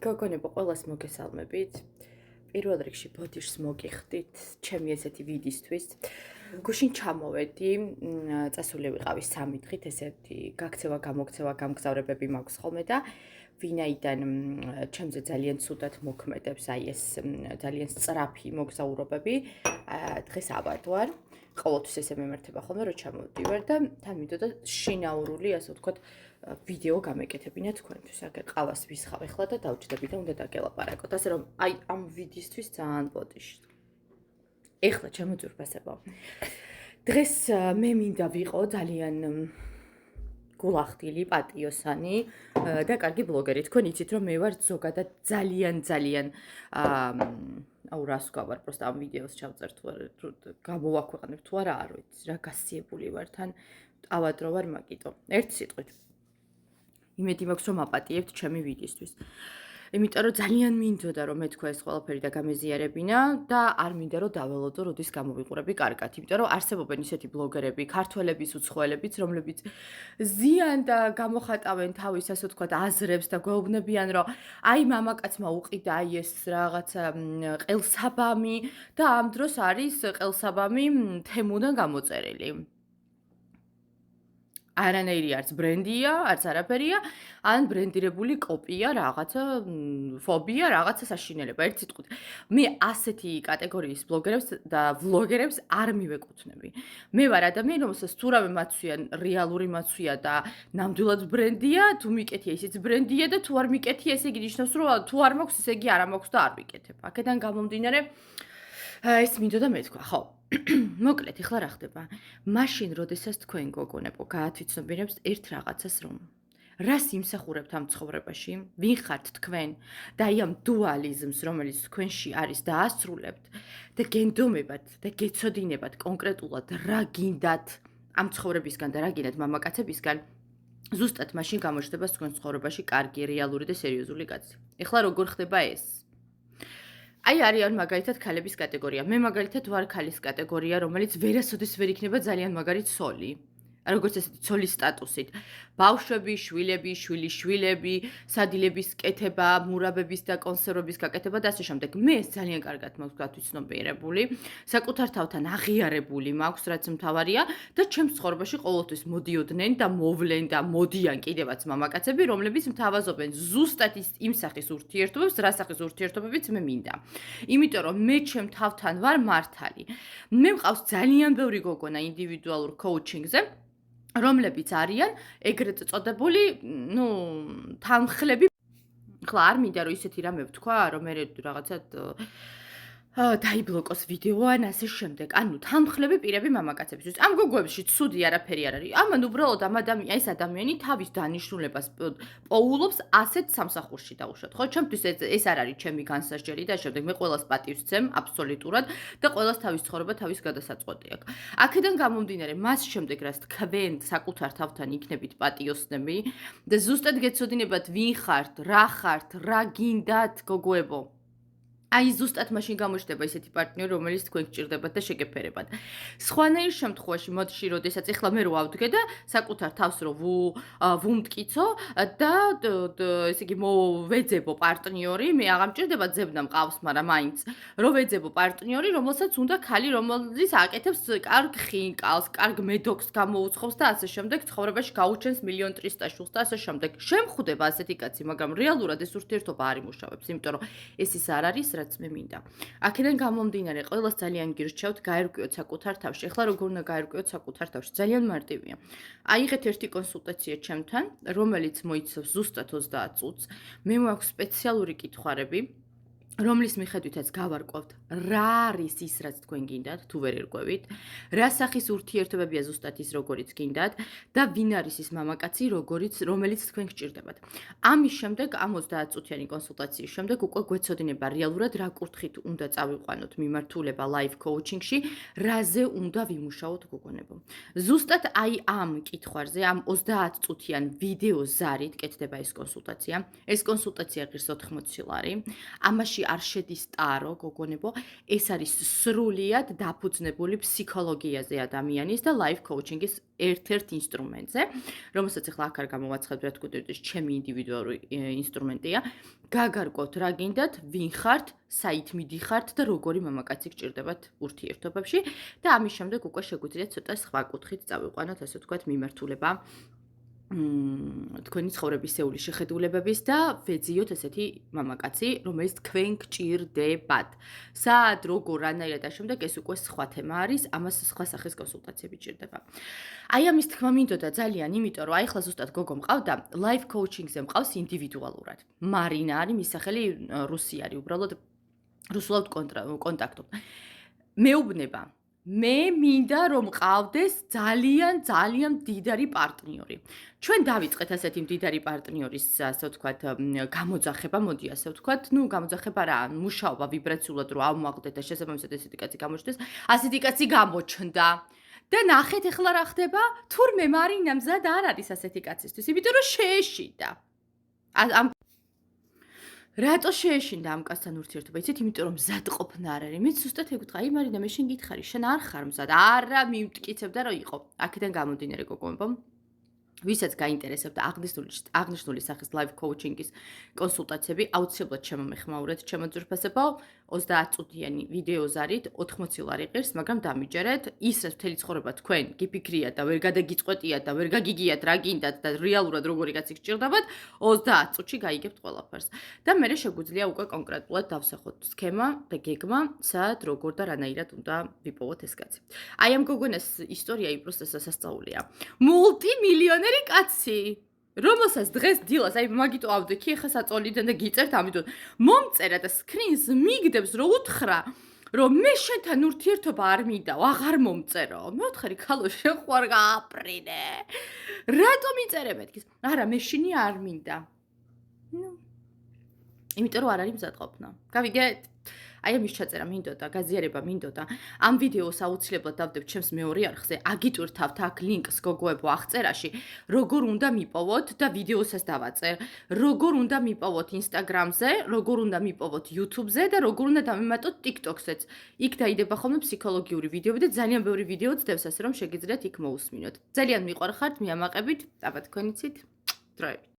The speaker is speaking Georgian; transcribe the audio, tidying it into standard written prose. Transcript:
გოგონებო, ყველას მოგესალმებით. პირველ რიგში ბოდიშს მოგიხდით, ჩემი ესეთი ვიდისთვის. გუშინ ჩამოვედი, წასული ვიყავი 3 დღით, ესეთი გაქცევა, გამოგცევა, გამგზავრებები მაქვს ხოლმე და ვინაიდან ჩემზე ძალიან ცუდად მოქმედებს აი ეს ძალიან სწრაფი მოგზაურობები, დღეს აბართ ვარ. ყოველთვის ესე მემართება ხოლმე, რომ ჩამოვდივარ და თან მინდოდა შინაურული, ასე ვთქვათ, ვიდეო გამეკეთებინა თქვენთვის. აგერ ყავას ვისხავ ახლა და დავჭდები და უნდა დაგელაპარაკოთ. ასე რომ აი ამ ვიდეოსთვის ძალიან ბოდიში. ეხლა ჩემოძურბასებო. დღეს მე მინდა ვიყო ძალიან გულახდილი, პატიოსანი და კარგი ბლოგერი. თქვენ იცით რომ მე ვარ ზოგადად ძალიან აუ რას გავარ, პროსტა ამ ვიდეოს ჩავწერთ თუ არა, გამოვაქვეყნებ თუ არა, არ ვიცი, რა გასიებული ვარ თან, ავადრო ვარ მაგიტო. ერთი სიტყვით. იმედი მაქვს რომ აპატიებთ ჩემი ვიდეოსთვის. იმიტომ რომ ძალიან მინდოდა რომ მეთქვა ეს ყველაფერი და გამეზიარებინა და არ მინდა რომ დაველოდო როდის გამოვიყურები კარგად. იმიტომ რომ არსებობენ ისეთი ბლოგერები, ქართველების უცხოელებიც, რომლებიც ზიან და გამოხატავენ თავის ასე ვთქვათ აზრებს და გვეუბნებიან რომ აი მამაკაცმა უყიდა აი ეს რაღაცა ყელსაბამი და ამ დროს არის ყელსაბამი თემუდან გამოწერილი. არანაირი არც ბრენდია, არც არაფერია, ან ბრენდირებული კოპია, რაღაცა ფობია, რაღაცა საშინელება. ერთ სიტყვით, მე ასეთი კატეგორიის ბლოგერებს და ვლოგერებს არ მივეკუთვნები. მე ვარ ადამიანი, რომელსაც თუ რამე მაცვია, რეალური მაცვია და ნამდვილად ბრენდია, თუ მიკეთია, ისიც ბრენდია და თუ არ მიკეთია, ესე იგი ნიშნავს, რომ თუ არ მაქვს, ესე იგი არ მაქვს და არ ვიკეთებ. აქედან გამომდინარე, ეს მინდოდა მეთქვა, ხო. მოკლედ, ეხლა რა ხდება? მაშინ, როდესაც თქვენ გოგონებო გაათვითცნობიერებთ ერთ რაღაცას, რომ რას იმსახურებთ ამ ცხოვრებაში, ვინ ხართ თქვენ და აი ამ დუალიზმს, რომელიც თქვენში არის დაასრულებთ და გენდომებათ და გეცოდინებათ კონკრეტულად რა გინდათ ამ ცხოვრებისგან და რა გინდათ მამაკაცებისგან, ზუსტად მაშინ გამოჩნდება თქვენ ცხოვრებაში კარგი, რეალური და სერიოზული კაცი. ეხლა როგორ ხდება ეს? აი არიან მაგალითად ქალების კატეგორია. მე მაგალითად ვარ ქალის კატეგორია, რომელიც ვერასოდეს ვერ იქნება ძალიან მაგარი ცოლი. როგორც ესეთი ცოლის სტატუსით. ბავშვები, შვილები, შვილიშვილები, სადილების კეთება, მურაბების და კონსერვების გაკეთება და ასე შემდეგ. მე ეს ძალიან კარგად მაქვს გათვითცნობიერებული, საკუთარ თავთან აღიარებული მაქვს, რაც მთავარია და ჩემს ცხოვრებაში ყოველთვის მოდიოდნენ და მოვლენ და მოდიან კიდევაც მამაკაცები, რომლებიც მთავაზობენ ზუსტად იმ სახის ურთიერთობებს, რა სახის ურთიერთობებიც მე მინდა. იმიტომ რომ მე ჩემ თავთან ვარ მართალი. მე მყავს ძალიან ბევრი გოგონა ინდივიდუალურ კოუჩინგზე, რომლებიც არიან ეგრეთ წოდებული, თანხლები. ხლა არ მინდა რომ ისეთი რამე ვთქვა, რომ მე რაღაცა დაიბლოკოს ვიდეო ან ასე შემდეგ. ანუ თანხლები პირები მამაკაცებისთვის. ამ გოგოებში ცუდი არაფერი არ არის. ამან უბრალოდ ეს ადამიანი თავის დანიშნულებას პოულობს ასეთ სამსახურში დაუშვათ. ხო, ჩემთვის ეს არ არის ჩემი განსასჯელი და შემდეგ მე ყველას პატივს ვცემ აბსოლუტურად და ყველას თავის ცხოვრება თავის გადასაწყვეტი აქვს. აქედან გამომდინარე, მას შემდეგ რაც თქვენ საკუთარ თავთან იქნებით პატიოსნები და ზუსტად გეცოდინებათ ვინ ხართ, რა გინდათ გოგოებო. აი ზუსტად მაშინ გამოჩნდება ისეთი პარტნიორი, რომელიც თქვენ გჭირდებათ და შეგეფერებათ. სხვანაირ შემთხვევაში, მოდში, როდესაც ეხლა მე რო ავდგე და საკუთარ თავს რო ვუმტკიცო და ესე იგი ვეძებო პარტნიორი, მე აღარ მჭირდება ძებნა მყავს, მაგრამ მაინც რო ვეძებო პარტნიორი, რომელსაც უნდა ქალი, რომელიც აკეთებს კარგ ხინკალს, კარგ მედოქს გამოუცხობს და ასე შემდეგ, ცხოვრებაში გაუჩენს 1.300.000 შულს და ასე შემდეგ. შემხვდება ასეთი კაცი, მაგრამ რეალურად ეს ურთიერთობა არ იმუშავებს, იმიტომ რომ ეს ის არ არის რაც მე მინდა. აქედან გამომდინარე, ყველას ძალიან გირჩევთ, გაერკვიოთ საკუთარ თავში. ეხლა როგორ უნდა გაერკვიოთ საკუთარ თავში? ძალიან მარტივია. აიღეთ ერთი კონსულტაცია ჩემთან, რომელიც მოიცავს ზუსტად 30 წუთს. მე მაქვს სპეციალური კითხვარები, რომლის მიხედვითაც გავარკვევთ, რა არის ის, რაც თქვენ გინდათ, თუ ვერ ერკვევით, რა სახის ურთიერთობებია ზუსტად ის, როგორიც გინდათ და ვინ არის ის მამაკაცი, რომელიც თქვენ გჭირდებათ. ამის შემდეგ, ამ 30 წუთიანი კონსულტაციის შემდეგ უკვე გვეცოდინება რეალურად რა კუთხით უნდა წავიყვანოთ მიმართულება live coaching-ში, რაზე უნდა ვიმუშაოთ გოგონებო. ზუსტად აი ამ კითხვარზე, ამ 30 წუთიან ვიდეო ზარით კეთდება ეს კონსულტაცია. ეს კონსულტაცია ღირს 80 ლარი. ამაში ამაში არ შედის ტარო, გოგონებო, ეს არის სრულიად დაფუძნებული ფსიქოლოგიაზე ადამიანის და life coaching-ის ერთ-ერთ ინსტრუმენტზე, რომელსაც ახლა აქ არ გამოვაცხადებ, რა თქმა უნდა, ჩემი ინდივიდუალური ინსტრუმენტია. გაგარკვევთ რა გინდათ, ვინ ხართ, საით მიდიხართ და როგორი მამაკაცი გჭირდებათ ურთიერთობებში და ამის შემდეგ უკვე შეგვიძლიათ ცოტა სხვა კუთხით წავიყვანოთ, ასე ვთქვათ, მიმართულება თქვენი ცხოვრებისეული შეხედულებების და ვეძიოთ ესეთი მამაკაცი, რომელიც თქვენ გჭირდებათ. სად, როგორ, რანაირად და შემდეგ ეს უკვე სხვა თემა არის, ამას სხვა სახის კონსულტაციები ჭირდება. აი ამის თქმა მინდოდა ძალიან, იმიტომ რომ აი ახლა ზუსტად გოგო მყავდა, life coaching-ზე მყავს ინდივიდუალურად. მარინა არის, მის სახელი რუსი არის, უბრალოდ რუსულად კონტაქტობ. მეუბნება მე მინდა რომ მყავდეს ძალიან მდიდარი პარტნიორი. ჩვენ დავიწყეთ ასეთი მდიდარი პარტნიორის, ასე ვთქვათ, გამოძახება, მოდი ასე ვთქვათ, გამოძახება რა, მუშაობა ვიბრაციულად რომ ავმაღლდეთ და შესაბამისად ესეთი კაცი გამოჩნდეს, ასეთი კაცი გამოჩნდა. და ნახეთ ახლა რა ხდება? თურმე მარინა მზად არ არის ასეთი კაცისთვის, იმიტომ რომ შეეშინდა. რატო შეეშინდა ამ კაცთან ურთიერთობა? იცით, იმიტომ რომ მზად ყოფნა არ არის. მეც ზუსტად ეგ ვთქვა, აი მარინა, მე შენ გითხარი, შენ არ ხარ მზად. არა, მიმტკიცებდა რომ იყო. აქედან გამომდინარე გოგონებო, ვისაც გაინტერესებდა აღნიშნული სახის life coaching-ის კონსულტაციები, აუცილებლად შემომეხმაურეთ ჩემო ძვირფასებო, 30 წუთიანი ვიდეოზარით 80 ლარი ღირს, მაგრამ დამიჯერეთ, ის რაც მთელი ცხოვრება თქვენ გიფიქრიათ და ვერ გადაგიწყვეტიათ და ვერ გაგიგიათ რა გინდათ და რეალურად როგორი კაცი გჭირდებათ, 30 წუთში გაიგებთ ყველაფერს. და მე შეგვიძლია უკვე კონკრეტულად დავსახოთ სქემა და გეგმა, სად, როგორ და რანაირად უნდა ვიპოვოთ ეს კაცი. აი ამ გოგონას ისტორია просто სასწაულია. მულტიმილიონერი კაცი, რომელსაც დღეს დილას, აი მაგიტო ავდექი, ახლა საწოლიდან და გიწერთ ამიტომ, მომწერა და სკრინს მიგდებს რომ უთხრა, რომ მე შენთან ურთიერთობა არ მინდა, აღარ მომწერო. მე ვთხარი, ქალო, შენ ხوار გააპრინე. რატომ იწერე მეთქის? არა, მე შენი არ მინდა. იმიტომ რომ არ არის მზადყოფნა. გავიგეთ? აი ამის ჩაწერა მინდოდა, გაზიარება მინდოდა. ამ ვიდეოს აუცილებლად დავდებ ჩემს მეორე არხზე, აგიტვირთავთ აქ ლინკს გოგოებო აღწერაში, როგორ უნდა მიპოვოთ და ვიდეოსაც დავაწერ, როგორ უნდა მიპოვოთ Instagram-ზე, როგორ უნდა მიპოვოთ YouTube-ზე და როგორ უნდა დამემატოთ TikTok-ზეც. იქ დაიდება ხოლმე ფსიქოლოგიური ვიდეოები და ძალიან ბევრი ვიდეო წდევს, ასე რომ შეგიძლიათ იქ მოусმინოთ. ძალიან მიყვარხართ, მიამაყებით, აბა თქვენიცით დროებით.